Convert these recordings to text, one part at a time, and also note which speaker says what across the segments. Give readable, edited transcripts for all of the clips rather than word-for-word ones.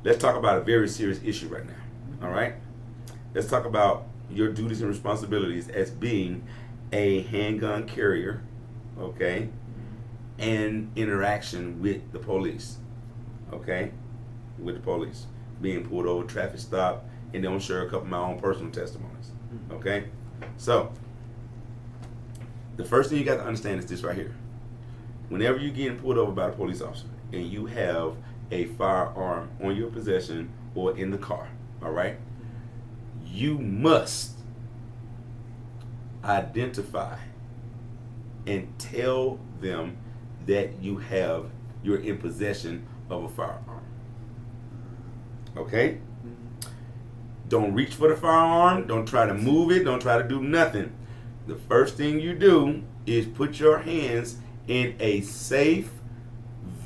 Speaker 1: let's talk about a very serious issue right now. All right? Let's talk about your duties and responsibilities as being a handgun carrier, okay, and interaction with the police, okay, with the police, being pulled over, traffic stop, and then I'll share a couple of my own personal testimonies, okay. So the first thing you got to understand is this right here. Whenever you're getting pulled over by a police officer and you have a firearm on your possession or in the car, all right, you must identify and tell them that you're in possession of a firearm. Okay? Don't reach for the firearm. Don't try to move it. Don't try to do nothing. The first thing you do is put your hands in a safe,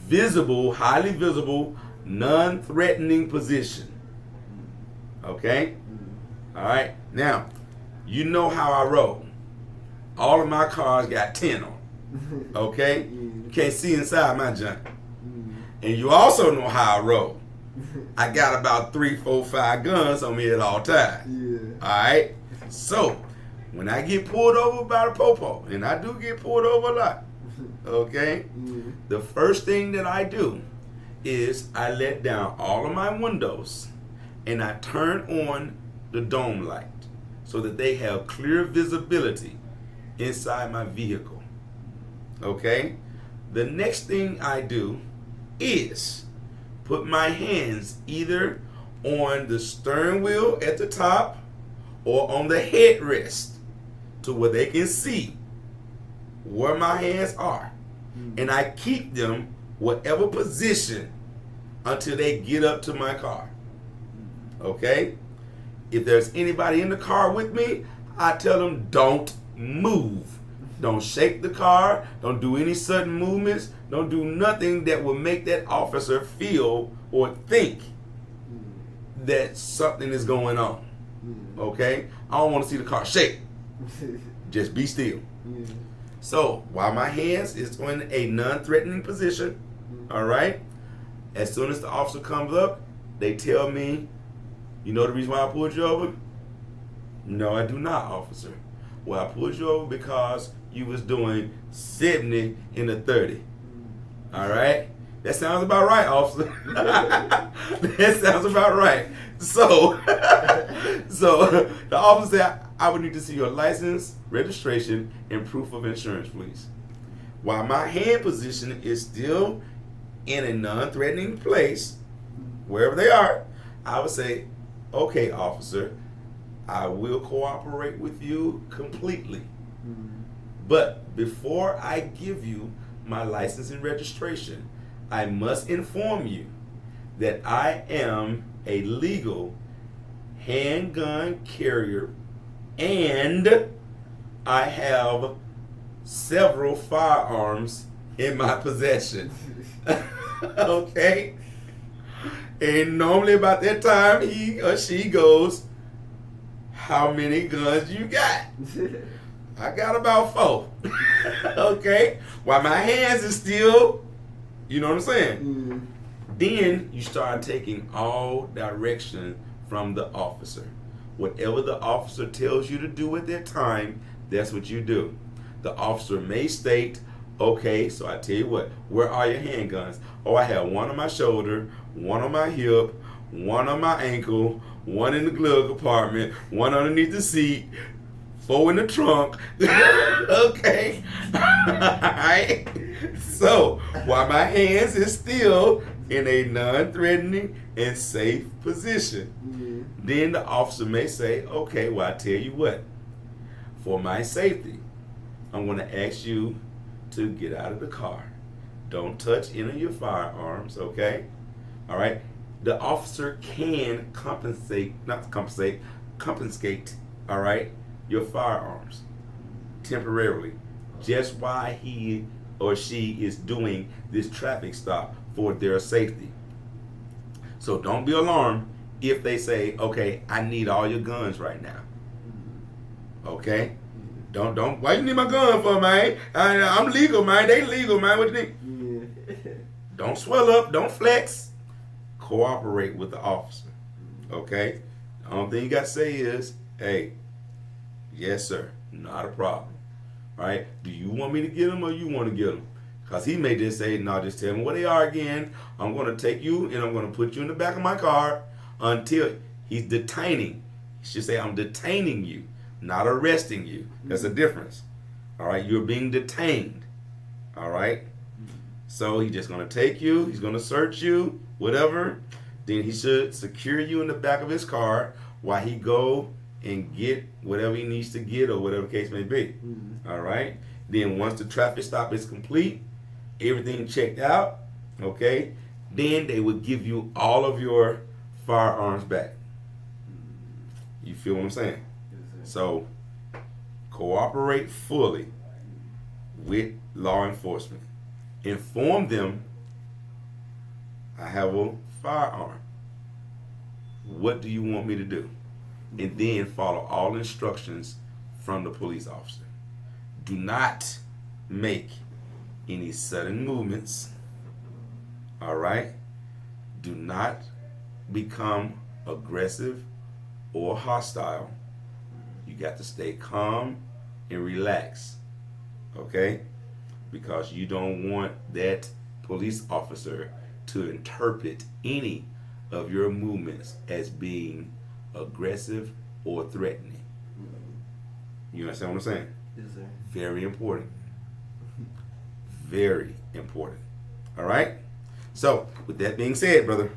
Speaker 1: visible, highly visible, non-threatening position. Okay? All right? Now, you know how I roll. All of my cars got 10 on. Okay? You can't see inside my junk. And you also know how I roll. I got about 3, 4, 5 guns on me at all times. All right? So, when I get pulled over by the popo, and I do get pulled over a lot, okay? The first thing that I do is I let down all of my windows and I turn on the dome light so that they have clear visibility inside my vehicle. Okay? The next thing I do is put my hands either on the steering wheel at the top or on the headrest to where they can see where my hands are. And I keep them whatever position until they get up to my car. Okay? If there's anybody in the car with me, I tell them don't move. Don't shake the car. Don't do any sudden movements. Don't do nothing that will make that officer feel or think that something is going on. Okay? I don't want to see the car shake. Just be still. So while my hands is in a non-threatening position, all right, as soon as the officer comes up, they tell me, you know the reason why I pulled you over? No, I do not, officer. Well, I pulled you over because you was doing 70 in a 30. All right? That sounds about right, officer. That sounds about right. So the officer said, I would need to see your license, registration, and proof of insurance, please. While my hand position is still in a non-threatening place, wherever they are, I would say, okay, officer, I will cooperate with you completely. But before I give you my license and registration, I must inform you that I am a legal handgun carrier and I have several firearms in my possession. Okay? And normally about that time, he or she goes, how many guns you got? I got about 4. Okay? While my hands is still, you know what I'm saying? Then you start taking all direction from the officer. Whatever the officer tells you to do at that time, that's what you do. The officer may state, okay, so I tell you what, where are your handguns? Oh, I have one on my shoulder, one on my hip, one on my ankle, one in the glove compartment, one underneath the seat, 4 in the trunk. Okay. Alright. So while my hands is still in a non-threatening and safe position, then the officer may say, okay, well, I tell you what, for my safety, I'm going to ask you to get out of the car. Don't touch any of your firearms, okay? All right? The officer can confiscate, all right, your firearms temporarily, just while he or she is doing this traffic stop for their safety. So don't be alarmed if they say, okay, I need all your guns right now. Okay? Don't, why you need my gun for, man? I'm legal, man. They legal, man. What you need? Don't swell up. Don't flex. cooperate with the officer. Okay? The only thing you got to say is, hey, yes, sir, not a problem. Right? Do you want me to get them or you want to get them? Because he may just say, no, just tell me where they are again. I'm going to take you and I'm going to put you in the back of my car until he's detaining. He should say, I'm detaining you, not arresting you. That's a difference. All right? You're being detained. All right? So he's just going to take you. He's going to search you, whatever. Then he should secure you in the back of his car while he go and get whatever he needs to get or whatever the case may be. All right? Then once the traffic stop is complete, everything checked out, okay, then they would give you all of your firearms back. You feel what I'm saying? So cooperate fully with law enforcement. Inform them, I have a firearm. What do you want me to do? And then follow all instructions from the police officer. Do not make any sudden movements. All right? Do not become aggressive or hostile. You got to stay calm and relax. Okay? Because you don't want that police officer to interpret any of your movements as being aggressive or threatening. You understand what I'm saying?
Speaker 2: Yes, sir.
Speaker 1: Very important. Very important. All right? So, with that being said, brother,